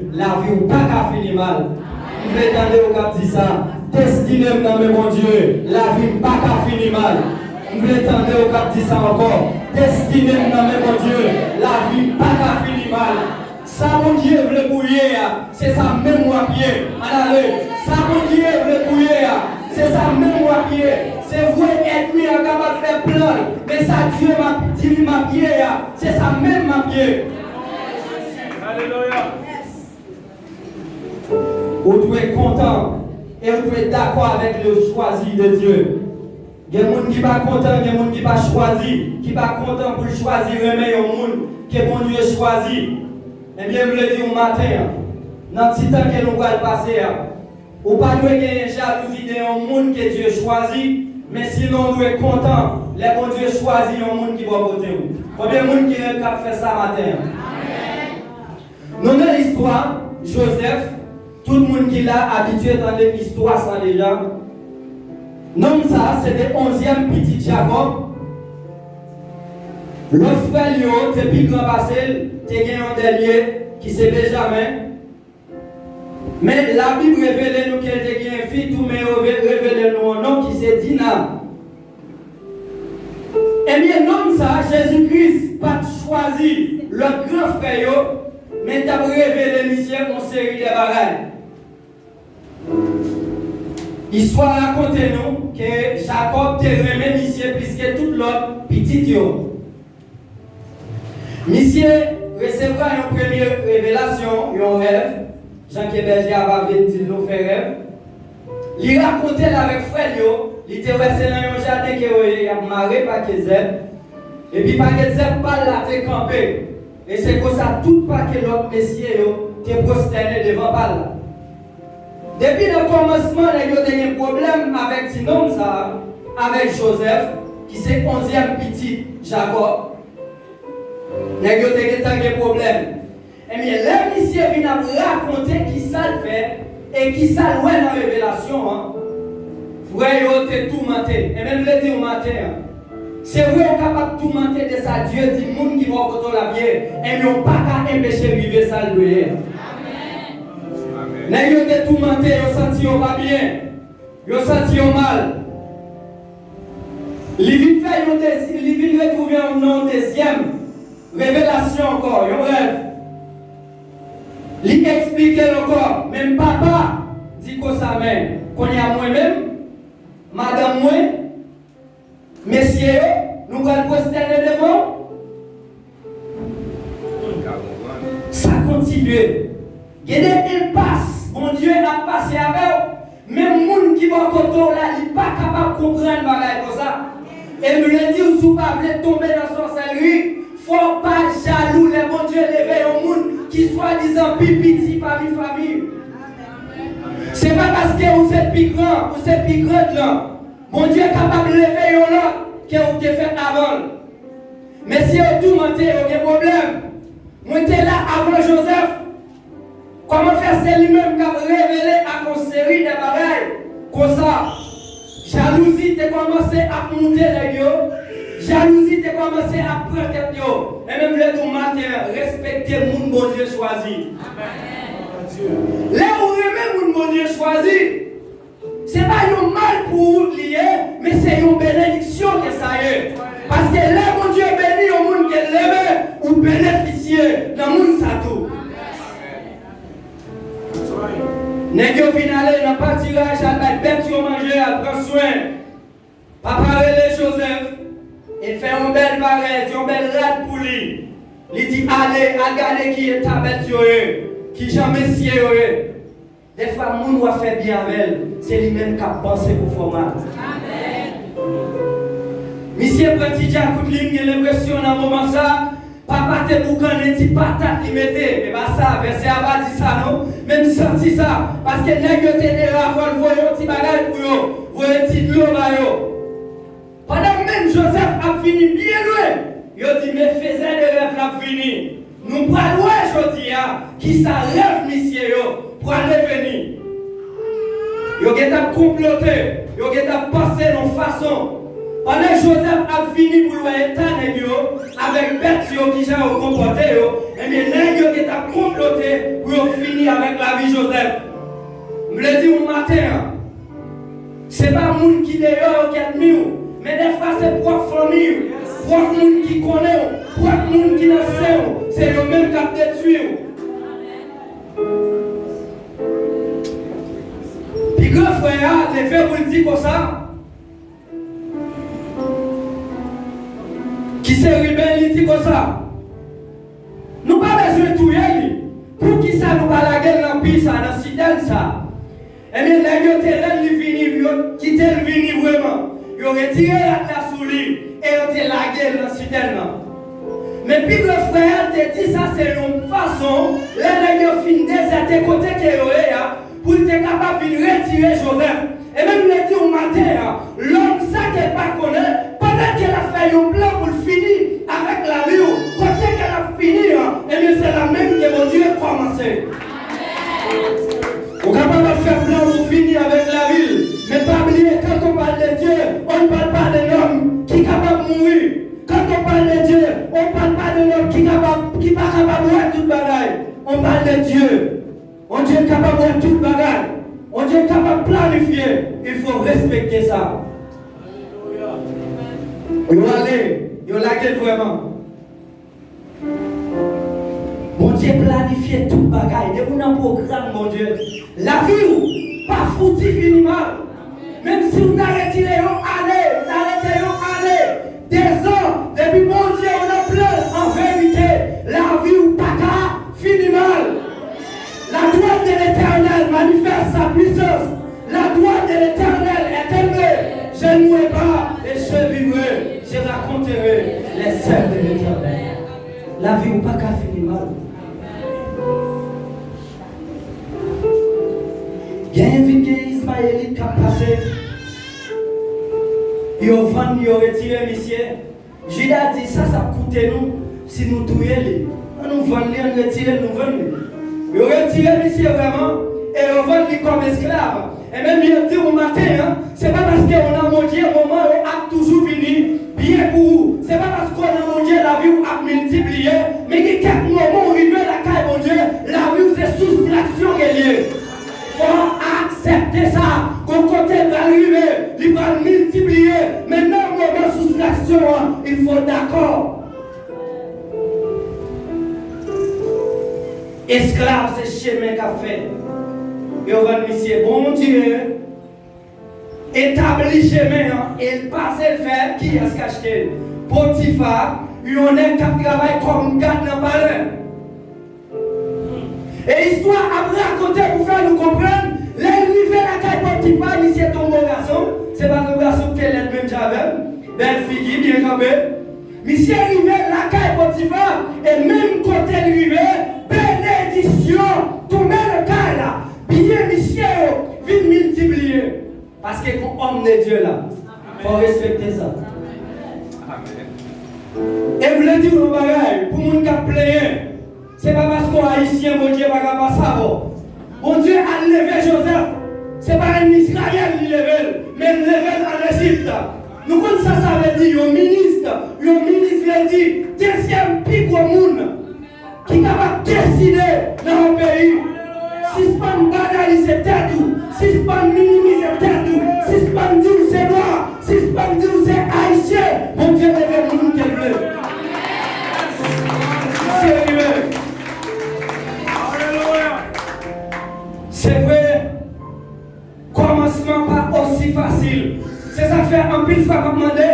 La vie ou pas qu'à finir mal. Vous entendez au cap dit ça. Destiné dans mon Dieu. La vie pas qu'à finir mal. Vous entendez au cap dit ça encore. Destiné dans mon Dieu. La vie pas qu'à finir mal. Ça mon Dieu veut bouiller. C'est ça même moi pied. Allez. Ça mon Dieu veut bouiller. C'est ça même moi pied. C'est vrai ennemi est capable de faire plein. Mais ça Dieu m'a dit ma pied. C'est ça même ma pied. Alléluia. Vous devez être content et vous devez être d'accord avec le choisi de Dieu. Il y a des gens qui ne sont pas contents, il y a des gens qui ne sont pas choisis, qui ne sont pas contents pour choisir remettre au monde que bon Dieu choisit. Eh bien, je vous le dis au matin, dans le petit temps que nous allons passer, ou pas de gagner jalousie d'un monde que Dieu choisit, mais sinon nous sommes contents, les bon Dieu choisit un monde qui va voter. Combien de monde qui a fait ça matin? Nous avons l'histoire, Joseph. Tout le monde qui l'a habitué dans l'histoire, ça déjà. Non, ça, c'était 11e petit Jacob. Le frère, depuis grand passé, il y a un dernier qui c'est Benjamin. Mais la Bible révèle nous qu'elle a une fille, tout mais révèle nous un nom qui c'est Dina. Eh bien, non, ça, Jésus-Christ pas choisi le grand frère, mais il a révélé une série de bagailles. L'histoire raconte nous que Jacob te remet monsieur puisque tout l'autre petit yo. Monsieur recevra une première révélation, un rêve. Jean Kéberger a dit nous fait rêve. Il racontait avec frère yo, il était resté dans un jardin qui a marré par Kézeb. Et puis par Kézeb pas là te campé. Et c'est comme ça tout pas que l'autre messieurs yo te prosterné devant balle. Depuis le commencement, il y a eu des problèmes avec ce nom, avec Joseph, qui c'est 11e petit Jacob. Il y a eu des problèmes. Et bien, les messieurs viennent raconter qui ça le fait et qui ça le fait dans la révélation. Frère, vous êtes tout menté. Et même le dire au matin. C'est vrai qu'on est capable de tout mentir de ça. Dieu dit, les gens qui vont voter la bière, et ils n'ont pas qu'à empêcher de vivre ça le bière. Mais ils ont tout menté, ils ont senti pas bien, ils ont senti mal. Ils viennent retrouver une deuxième révélation encore, un rêve. Ils expliquent encore, même papa dit que ça même, qu'on y a moi-même, madame moi, messieurs, nous allons prosterner devant. Ça continue. Il y a des impasses. Mon Dieu a passé avec eux. Même les gens qui vont côté là, ils ne sont pas capables de comprendre comme ça. Et nous le disons, si vous ne voulez tomber dans son sorcellerie, il ne faut pas jaloux les bon Dieu lever au monde qui soit disant pipiti parmi famille. Ce n'est pas parce que vous êtes plus grand, vous êtes plus grand là. Mon Dieu est capable de lever au là que vous avez fait avant. Mais si vous tout mentez, vous avez un problème. Moi j'étais là avant Joseph. Comment faire c'est lui-même qui a révélé à une série de bagailles comme ça. Jalousie t'a commencé à monter les yeux. Jalousie t'a commencé à prendre tête yo. Et même le tout matin, respecter le monde bon Dieu choisi. Là où remet le bon Dieu choisi, ce n'est pas un mal pour vous lier, mais c'est une bénédiction que ça est. Parce que là, mon Dieu bénit au monde qui est levé ou bénéficier dans le monde ça tout. N'est-ce pas final, n'a pas tirage à la bête qui manger, à prendre soin. Papa relève Joseph, il fait une belle barrette, une belle rate pour lui. Il dit allez, regardez qui est ta bête, qui jamais sié. Des fois, le monde doit faire bien avec elle. C'est lui-même qui a pensé pour format. Monsieur Petit à coup de ligne, il a l'impression dans un moment ça. Papa te boucan et ti patate li mette. Et bien ça, verset à bas dit ça non. Même senti ça. Parce que nèg yo te de ravol voyons ti bagay pour yo. Voyons ti l'eau ba yo. Pendant même Joseph a fini bien loin. Yo dit mais faisait de rêve la fini. Nous pral loin jodi a qui ça rêve monsieur yo pour aller venir. Yo geta comploter, yo geta penser dans façon. Pendant Joseph a fini pour le état avec bête qui j'ai comporté, et bien nèg qui t'a comploté pour pour finir avec la vie Joseph. Je le dis au matin, ce n'est pas le monde qui est dehors qui est mieux, mais des fois c'est pour la famille, pour le monde qui connaît, pour le monde qui le sait, c'est le même qui a détruit. Puis grand frère, les faits vous le disent comme ça. Qui s'est rebelle, il dit comme ça. Nous n'avons pas besoin de tout y. Pour qui ça nous va la guerre dans le pays, ça, dans le citadin, ça. Eh bien, les gens qui étaient venus vraiment, ils ont retiré la souris et ils ont la guerre dans le citadin. Mais puis le frère te dit ça, c'est une façon, les gens finissent des côtés qui sont pour être capable de retirer Joseph. Et même le dit au matin, l'homme ça qu'elle pas connaît, pendant qu'elle a fait un plan pour finir avec la vie, côté qu'elle a fini, et bien c'est la même que mon Dieu a commencé. On est capable de faire plan pour finir avec la vie, mais pas oublier quand on parle de Dieu, on ne parle pas d'un homme qui est capable de mourir. Quand on parle de Dieu, on ne parle pas d'un homme qui n'est pas capable de voir toute bagaille. On parle de Dieu. On Dieu est capable de voir toute bagaille. On Dieu est capable de planifier. Il faut respecter ça. Il faut aller. Il faut la vraiment. Mon Dieu planifie toute bagaille. De vous un programme, mon Dieu. La vie, pas foutu finiment. Même si vous arrêtez les années, vous arrêtez les années, des ans, depuis mon Dieu, on a plein. En vérité, la vie ou pas qu'à finit mal. La droite de l'Éternel manifeste sa puissance. La droite de l'Éternel est élevée. Je ne mourrai pas et je vivrai. Je raconterai les œuvres de l'Éternel. La vie ou pas qu'à finir mal. Il y a un Ismaélite qui a passé. Ils ont vendu, ils ont retiré monsieur. Judas dit ça coûte nous si nous touillons. Nous vendons, nous retirons, nous vendons. Ils ont retiré monsieur vraiment et ils ont vendu comme esclave. Et même ils ont dit au matin, c'est pas parce qu'on a mangé un moment où a toujours fini bien pour vous. C'est pas parce qu'on a mangé la vie où a multiplié, mais qu'il y a quelques moments où il veut la caille mon Dieu, la vie c'est soustraction reliée. Il faut accepter ça. Qu'on côté va arriver, il va multiplier. Maintenant, au moment de soustraction, il faut d'accord. Esclave, c'est chemin qu'a fait. Et on va dire, bon Dieu, établi chemin, et passe le faire, qui est-ce qu'acheté? Potiphar, il y en a qui travaille comme garde dans le palais. Et l'histoire a raconté pour faire nous comprendre, l'arrivée à la caille Potiphar, ici est ton bon garçon, c'est pas ton garçon qui est même Javel, belle fille, bien campée. Monsieur arrivé à la caille Potiphar, et même côté arrivé, bénédiction, tombé le caille là, bien monsieur, vite multiplier. Parce que comme homme de Dieu là, il faut respecter ça. Amen. Et vous le dites au bagage, pour les gens qui ont plaigné, ce n'est pas parce qu'on est haïtien, mon Dieu, pas ça. Mon Dieu a levé Joseph. Ce n'est pas un Israël qui levé, mais il levé en Égypte. Nous connaissons ça, ça veut dire, un ministre veut dire, deuxième pic au monde, qui est capable de décider dans un pays. Si ce n'est pas une bagaille, c'est tout. Si ce n'est pas une minimise, c'est tout. Si ce n'est pas une dire, c'est noir. Si ce n'est pas une dire, c'est haïtien. Mon Dieu, levé le monde qu'elle veut. C'est vrai. C'est vrai, commencement pas aussi facile. C'est ça que fait un pile fois pour demander.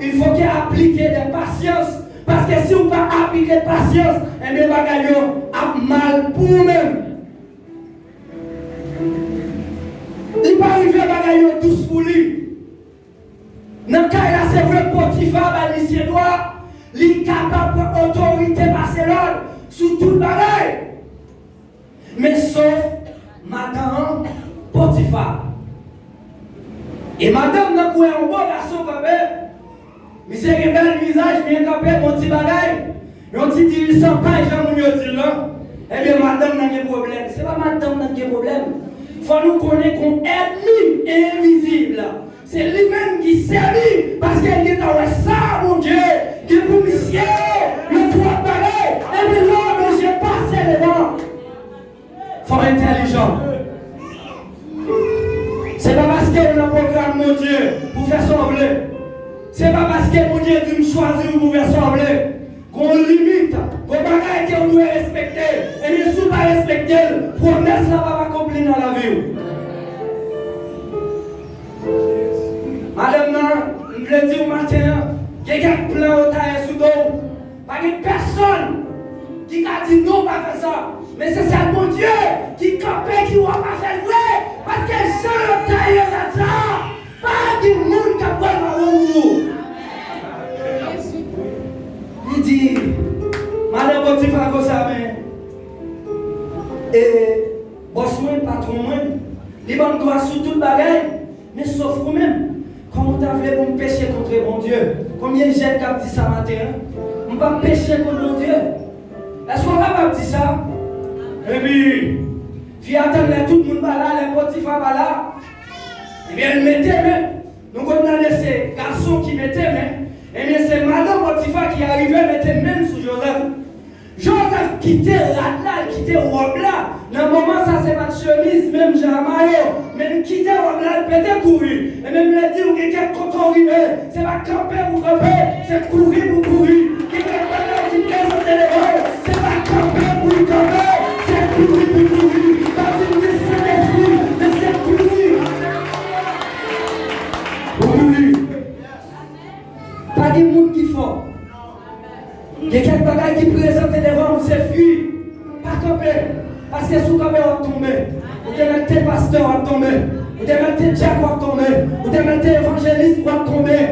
Il faut qu'il applique des patience. Parce que si on ne pas appliquer patience, et bien bagaille a mal pour nous-mêmes. Il va arriver à bagaille tous pour lui. Dans le cas là, c'est vrai Potiphar, il est capable d'autorité passer l'ordre sur tout le bagaille. Mais sauf Madame Potiphar. Et madame n'a pas un bon garçon, mais c'est un bel visage, bien campé, mon petit bagaille. Un petit dirigeant, pas Jean Mounio dit là. Eh bien, madame n'a pas de problème. Ce n'est pas madame n'a pas de problème. Il faut nous connaître comme ennemi invisible. C'est lui-même qui servit parce qu'il est dans ça, mon Dieu. Qui est pour monsieur, le droit de bagaille. Eh bien, non, mais j'ai passé les dents. faut intelligent. C'est pas parce qu'il y a un programme, mon Dieu, pour faire sembler. C'est pas parce que mon Dieu dit me choisir pour faire sembler. Qu'on limite, qu'on bagaille qu'on doit respecter. Et bien, si on ne pas respecter, promesse là va accomplir dans la vie. Madame, je voulais dire au matin, il y a quelques plans au taille sous dos. Pas de personne qui a dit non, pas faire ça. Mais c'est ça, mon Dieu, qui campait, qui ne va pas faire vrai. Parce que si on taille là-dedans, pas de monde qui a pris ma roue. Il dit, madame, vous dites pas comme ça, mais. Et, boss, moi, patron, moi, les bonnes droits sur toute bagaille, mais sauf vous-même. Comment tu as voulu pour me pécher contre mon Dieu? Combien de jeunes qui ont dit ça matin? On ne va pas pécher contre mon Dieu. Est-ce qu'on va pas dire ça? Et puis, puis attendre tout le monde là, les petits femmes là. Eh bien, ils mettaient même. Nous, on a laissé garçons qui mettaient même. Eh bien, c'est madame Potiphar qui arrivait, mettait même sur Joseph. Joseph quittait là, quittait robe là. Dans le moment, ça c'est pas de chemise, même j'ai un maillot. Même quitter robe là, il peut courir. Et même le dire, ou quelqu'un quand on arrive, c'est pas camper pour camper, c'est courir pour courir. Quelqu'un qui présente les rôles, c'est pas camper pour camper, c'est courir pour courir. Dans une mission d'esprit, mais c'est courir. Courir. Pas des monde qui font. Il y a quelques bagages qui présentent devant nous, c'est fuir. Pas camper. Parce que sous camper, on va tomber. Ou de mettre tes pasteurs, on va tomber. Ou de mettre tes diacres, on va tomber. Ou de mettre tes évangélistes, on va tomber.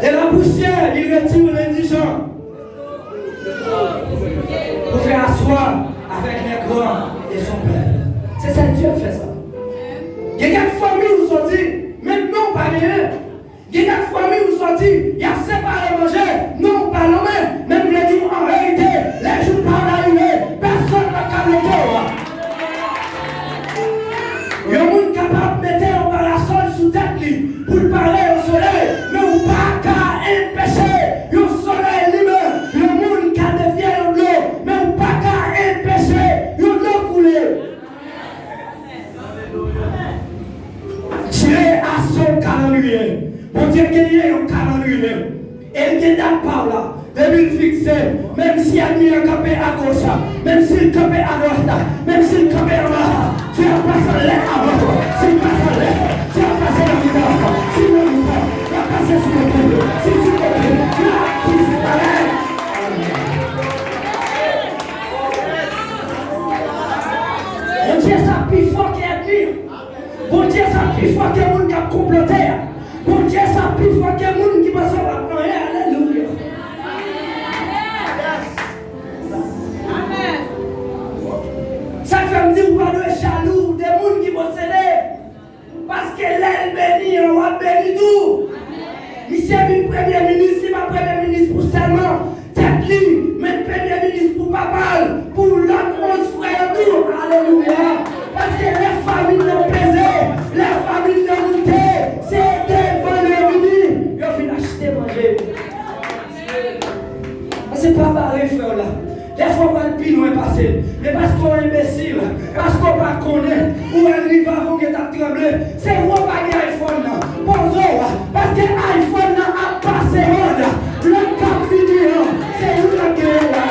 Et la poussière, il retire l'indigent. Pour faire asseoir avec les grands et son père. C'est ça que Dieu fait ça. Il y a quelques familles où sont dit, même non, pas rien. Il y a des familles où sont dit, il y a séparé manger, non pas l'homme, même les dit en vérité, les jours par l'arrivée, personne n'a qu'à le voir. Il y a un monde capable de mettre un parasol sous tête pour parler au soleil, mais vous pas qu'à empêcher le soleil libre. Il y a un monde qui a défié l'eau, mais vous pas qu'à empêcher l'eau couler. Dieu a son calendrier. Mon Dieu, qu'il y ait un calendrier. Et il y a date par là. Depuis fixé, même si il y a un campé à gauche, même si le campé à droite, même si le campé à droite, tu as passé l'air avant toi. Si tu passes l'air, tu as passé la vie d'avant. Si tu as passé sur le coup. Si tu comprends, là, tu disparais. Mon Dieu, ça plus fort qu'il y a pire. Mon Dieu, ça plus fort qu'il y a monde qui a comploté. Mon Dieu, ça plus fort qu'il y a monde qui va s'en apprendre. Alléluia. Ça fait me dire, vous parlez jaloux des gens qui possèdent. Parce que l'aile bénie, on va bénir tout. Monsieur est premier ministre, il va premier ministre pour seulement tête libre, mais premier ministre pour papa, pour l'autre frère tout. Alléluia. Parce que les familles l'ont pesé, les familles l'ont monté, c'est des valeurs unies. Ils ont fini acheter manger. C'est pas pareil, frère là. Des fois, on va le pire, on passer. Mais parce qu'on est imbécile, parce qu'on ne connaît, ou un rive avant qui est tremblé, c'est où on va gagner iPhone là. Bonjour, parce que iPhone là a passé là. Le cap vidéo, c'est où la gueule là.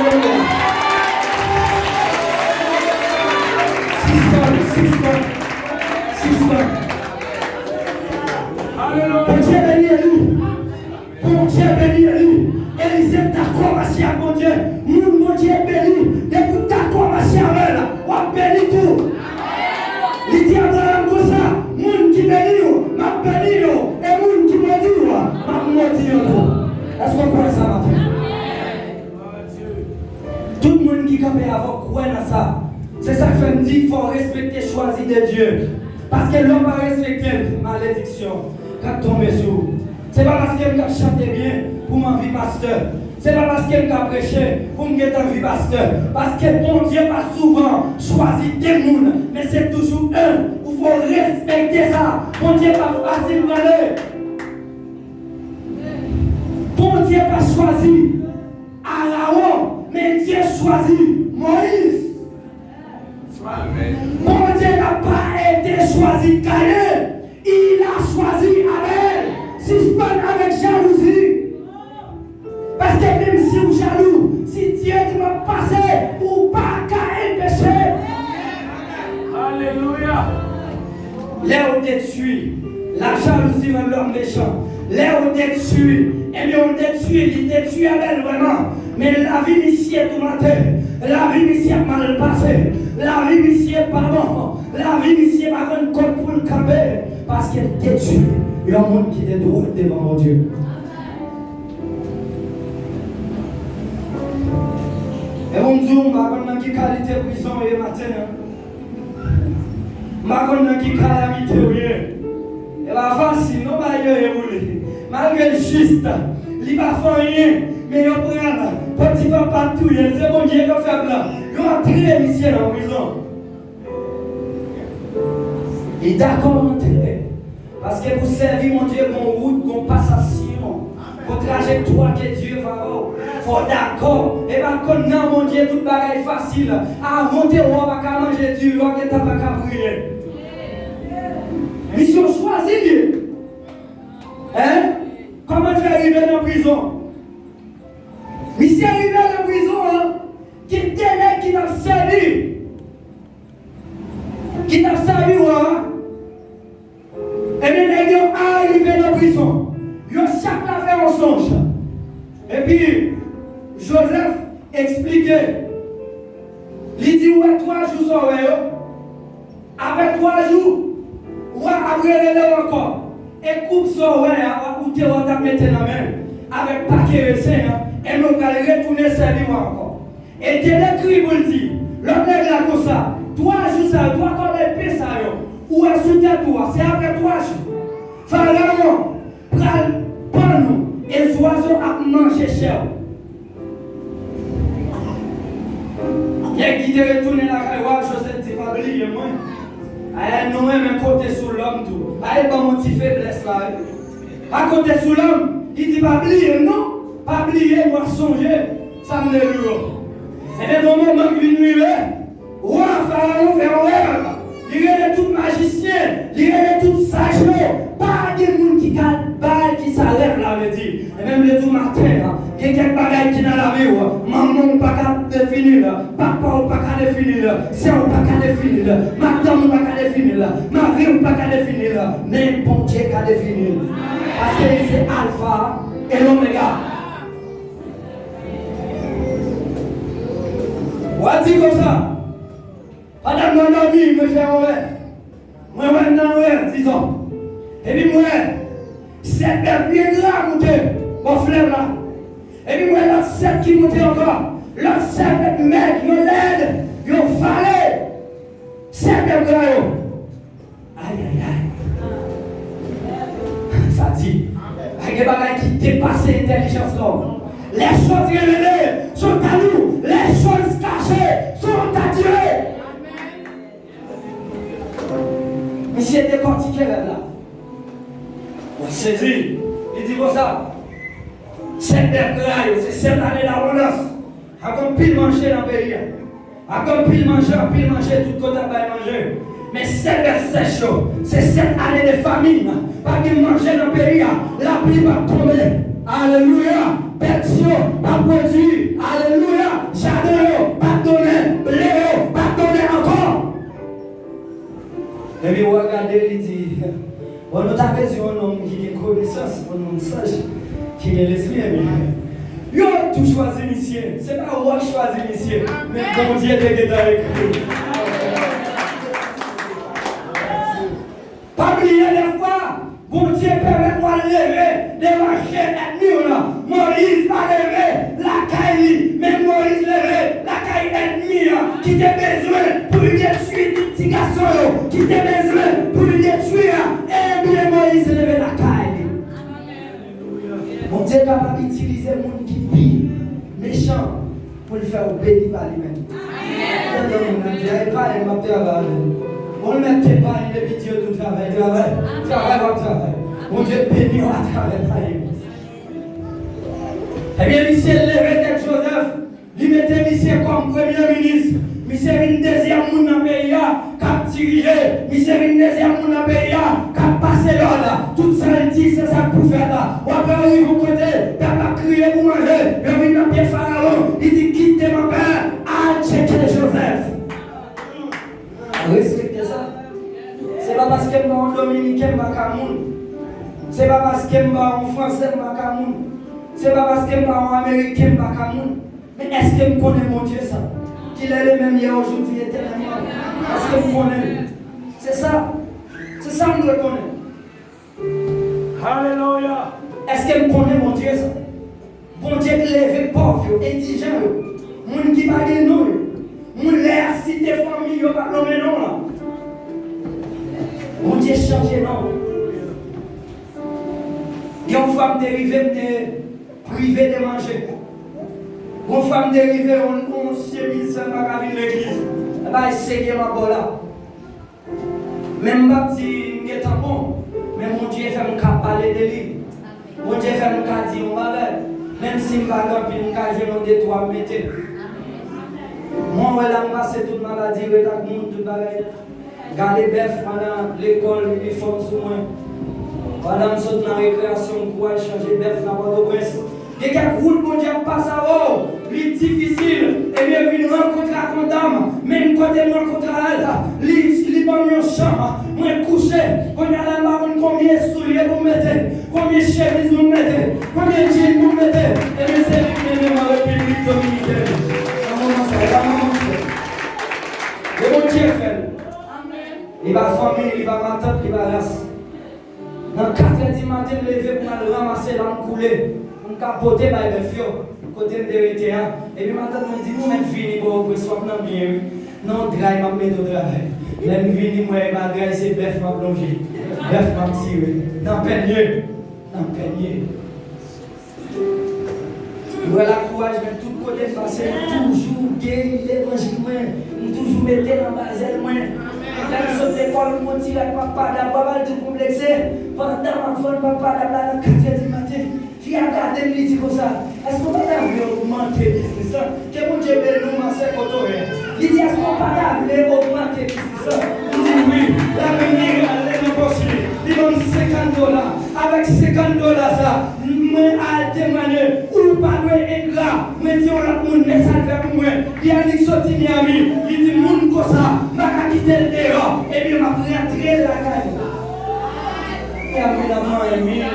Système. Bon Dieu béni lui. Bon Dieu béni lui. Élisée d'accord, ma chère, mon Dieu. Mon Dieu béni. Depuis d'accord, ma chère, là. On bénit tout. Il dit à Abraham comme ça. Mon qui bénit, m'a béni, et mon qui maudit, m'a maudit. Est-ce qu'on croit ça matin? Tout le monde qui campe avant croit dans ça. C'est ça que je me dis, il faut respecter, choisir de Dieu. Parce que l'homme va respecter malédiction. Quand tombe sur. C'est pas parce qu'elle a chanté bien pour m'envie pasteur. C'est pas parce qu'elle a prêché pour me mettre en vie pasteur. Parce que mon Dieu pas souvent choisi des gens, mais c'est toujours un. Il faut respecter ça. Mon Dieu pas facile d'aller. Mon Dieu pas choisi Aaron, mais Dieu choisit Moïse. Bon Dieu n'a pas été choisi Caïn, il a choisi Abel. Suspend avec jalousie. Parce que même si vous jaloux, si Dieu dit m'a passé, ou pas Caïn péché. Alléluia. Là où détruit, la jalousie rend l'homme méchant. Là où détruit, eh bien on détruit, il détruit Abel vraiment. Mais la vie ici est tourmentée. La vie ici est mal passée. La vie ici est pardon. La vie ici est pas un code pour le camper. Parce qu'elle détruit. Il y a un monde qui est droit devant mon Dieu. Et on dit, on va connaître qui qualité de prison et matin. On va connaître qui calamité. Et va facile, non pas y rouler. Malgré le juste, il va faire rien. Mais il prend, petit papa tout, c'est bon Dieu qui fait là. Il va entrer ici en prison. Il est d'accord d'entrer. Parce que vous servez mon Dieu, mon route, mon passation, mon trajectoire que Dieu va avoir. Il faut d'accord. Et bien, quand non, mon Dieu, tout bagaille facile. À monter, on va pas manger du roi que tu n'as pas qu'à brûler. Mission choisie. Hein? Comment tu es arrivé dans la prison? Mission arrivé dans la prison, hein? Qui t'a servi. Qui t'a servi, hein? Et bien, ils sont arrivés dans la prison. Ils ont chaque fait un songe. Et puis, Joseph expliquait. Il dit, ouais, 3 jours sont avec 3 jours, ouais, après les encore. Et coupe son ouais, ou tu vas mettre dans la main. Avec paquet de sein, et nous allons retourner servir encore. Et tu l'écris pour le dire. L'homme est là comme ça. 3 jours, ça, 3 corps de paix, ça, ou est sous ta toit, c'est après 3 jours. Pharaon, prends nous, et les oiseaux à manger cher. Il y a qui te retourne la caille, Joseph, tu vas oublier moi. Aïe, nous même côté sur l'homme tout. Aïe, pas mon petit faiblesse là. À côté sur l'homme, il dit pas oublier, non? Pas oublier, moi songer, ça me déroule. Et bien, au moment où il vient, roi Pharaon fait un rêve. Il y a tout magicien, il y a tout sage, pas de monde qui garde balle qui s'enlève là, me dit. Et même le tout matin, il y a quelques bagailles qui dans la vie, maman pas qu'à définir, papa pas qu'à définir, sœur pas qu'à définir, madame pas qu'à définir, mari pas qu'à définir, mais bon Dieu qu'à définir. Parce que c'est alpha et l'oméga. On dit comme ça. Madame mon ami me fait un rêve. Moi, maintenant, disons. Et puis, moi, cette bête viendra monter mon fleuve là. Et puis, moi, l'autre 7 qui monte encore. L'autre 7 mecs, ils l'aide, ils ont fallu. 7 bêtes là. Aïe, aïe, aïe. Ça dit, il y a des bagages qui dépassent l'intelligence l'homme. Les choses révélées sont à nous. Les choses cachées sont à Dieu. Monsieur décortiqué là. On saisit. Il dit comme ça. Cette bête-là, c'est cette année d'abondance. A comme pile manger dans le pays. A comme pile manger, tout côté à manger. Mais cette bête sèche, c'est cette année de famine. Pas de manger dans le pays. La pluie va tomber. Alléluia. Bête, pas produit. Alléluia. Jardin, pas donné. Blé, pas donné encore. Et puis, regardez, il dit, on nous a besoin d'un homme qui a connaissance, un homme sage, qui est l'esprit. Il a tout choisi, monsieur. Ce n'est pas moi qui choisis, monsieur, mais mon Dieu est avec lui. Pas oublier des fois, bon Dieu permet-moi de lever, de marcher la nuit là. Moïse va lever la caille, mais Moïse lever la caille ennemie qui t'a besoin pour lui détruire tout petit garçon, qui t'a besoin pour lui détruire. Et bien Moïse lever la caille. Mon Dieu est capable d'utiliser le monde qui pille, méchant, pour le faire obéir par lui-même. On ne met pas une vidéo de travail, travail. Mon Dieu bénit à travail. Eh bien, monsieur levé tête Joseph, il mettait monsieur comme premier ministre. Monsieur une deuxième monde dans le pays. dirigé, miséricorde désert mon pays, cap passer là, tout ça il dit c'est ça pour faire là. Ou après vous côté, papa crier pour manger, mais oui dans pied pharaon, il dit quittez mon père, à checker Joseph. Respectez ça. C'est pas parce que je suis en Dominicain, je suis Cameroun. C'est pas parce que je suis en Français, je suis Cameroun. C'est pas parce que je suis en Américain, je suis Cameroun. Mais est-ce que je connais mon Dieu ça? Qu'il est le même hier, aujourd'hui, éternellement. Est-ce que je connais? C'est ça. C'est ça que je reconnais. Alléluia. Est-ce que je connais mon Dieu ça? Bon Dieu qui lève pauvre, indigent, moun qui va gagner nous, moun l'air cité famille, yo pas nommer non là. Mon Dieu change non. Il y a une femme dérivée de privé de manger. Une femme dérivée, on chemise sans magasin l'église. Eh bien, c'est ma bola. Même pas si je suis bon, mais mon Dieu fait me parler de lui. Mon Dieu fait me dire on va même si je ne vais pas je ne trois mettre. Moi, je passe toute maladie, je vais tout pareil. Garder bœuf pendant l'école, uniforme sur moi. Pendant que je suis dans la récréation, pour aller changer bœuf dans Port-au-Prince. Et quelques routes, mon Dieu, passe à haut, c'est difficile. Et bien, il rencontre la dame, même quand elle rencontre elle, il va me chambre, moi couché, quand il y a la marron, combien de souliers vous mettez, combien de chemises vous mettez, combien de jeans vous mettez. Et bien, c'est lui qui est dans la République dominicaine. Et mon Dieu fait. Il va famille, il va ma tante, il va race. Dans 4 h du matin, je me lever pour aller ramasser l'âme coulée. Pour capoter par le fio, côté de l'ETA. Et puis maintenant, je me dis, nous mettons fini pour que ce soit bien. Non, draille, je mets au draille. Là, je viens, moi, ma draille, c'est bœuf, ma plongée. Bœuf, ma tirée. Dans le peigné. Dans le peigné. Voilà, courage, mais tout côté passé, toujours gay, l'évangile, toujours mettre dans la base. Là, nous sommes l'école, nous tirons avec papa, d'abord, tout complexé. Pendant ma femme, papa, d'abord, 4 h du matin. Fille a gardé le dit comme ça. Est-ce qu'on va augmenter le business? Que mon Dieu nous m'a fait cotorer. Il dit, est-ce qu'on va augmenter le business? Il dit oui. L'avenir, elle est possible. Il donne $50. Avec $50, ça, moi, à témoigner, ou pas de ingrat, mais dis, on a mon message vers moi. Il a dit, sorti Miami. Il dit, moun comme ça, m'a quitté le dehors. Et puis, m'a rentré la caille. Et après, la main est mise.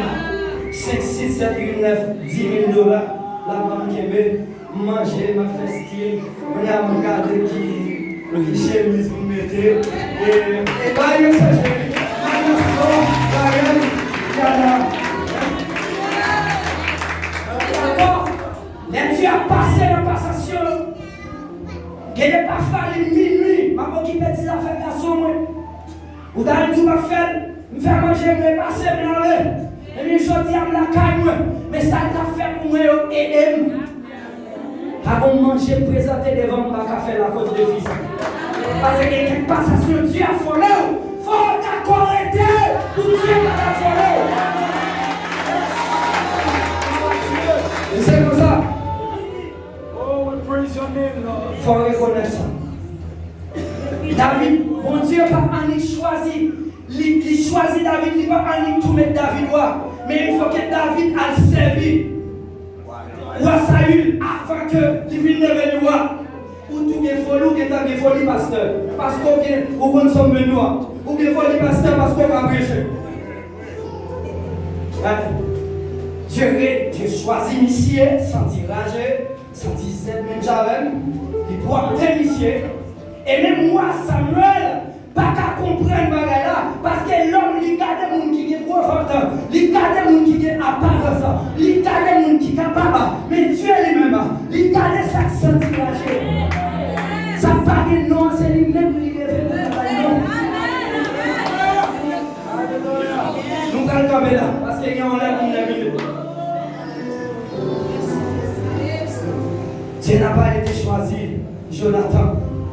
5, 6, 7, 8, 9, $10 000, la banque est manger, ma festine, on a mon garde qui chemise vous mettez, et bah, il y a ça, d'accord, là tu as passé la passation, il n'est pas fallu minuit, ma qui fait des affaires garçon, ou dans le tout ma faire, me faire manger, me passer, me l'enlever. Et bien, je dis à la caille, mais ça t'a fait pour moi aider. Avant de manger, présenter devant moi, faire la cause de fils. Parce que quelqu'un passe sur Dieu à folle, il faut d'accord aider pour Dieu à la folle. Et c'est comme ça. Oh, we praise your name, Lord. Il faut reconnaître ça. David, bon Dieu, pas en choisi. Il choisit David, il ne va pas tout mettre David roi. Mais il faut que David a servi. Roi Saül avant que il vienne devenir roi. Ou tout est folie, ou est un folie pasteur. Parce qu'on sommes venus. Ou est folie pasteur parce qu'on a prêché. Dieu choisit Missier, sans tirage, sans 17 même Javel. Il doit initier. Et même moi, Samuel, pas qu'à comprendre là, parce que l'homme, il garde des gens qui sont profondeurs, il garde des gens qui sont apparents, il garde des gens qui sont capables, mais Dieu lui-même, il garde ça qui sont tiragés. Ça pas que non, c'est lui-même qui est fait. Nous allons tomber là, parce qu'il y a un lèvre, on l'a vu. Dieu n'a pas été choisi Jonathan,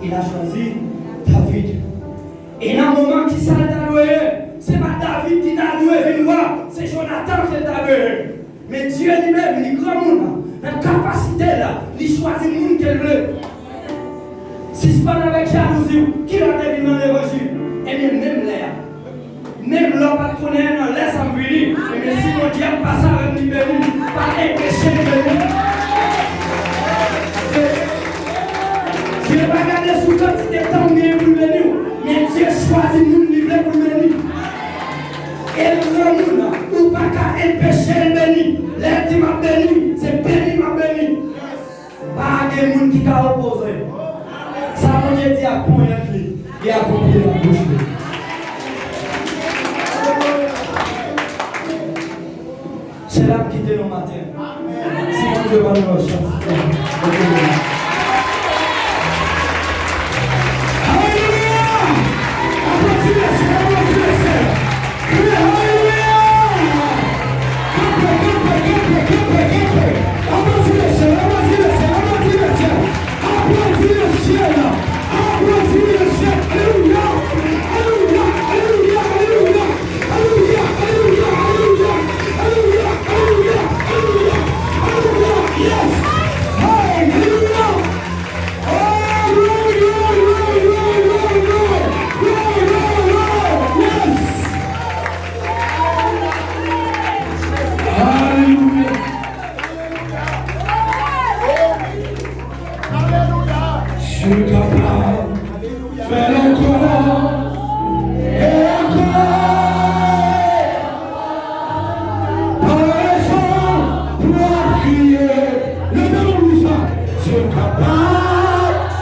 il a choisi David. Et dans le moment qui s'est alloué, ce n'est pas David qui t'a alloué, c'est Jonathan qui t'a alloué. Mais Dieu lui-même, il est grand monde, dans la capacité là, il choisit le monde qu'il veut. Si ce n'est pas avec jalousie, qui va devenir dans l'évangile? Même l'homme pas connaître, laisse en venir. Mais si mon diable passe avec lui, pas empêcher de venir. Dieu va garder sous quantité de temps pour venir, mais Dieu choisit nous livrer pour venir. Et nous, ou pas qu'à empêcher le béni. L'air qui m'a béni, c'est béni m'a béni. Pas de monde qui t'a opposé. Ça veut dire à point et à combien de la bouche. C'est là qui était nos matins. Si mon Dieu va nous rechercher.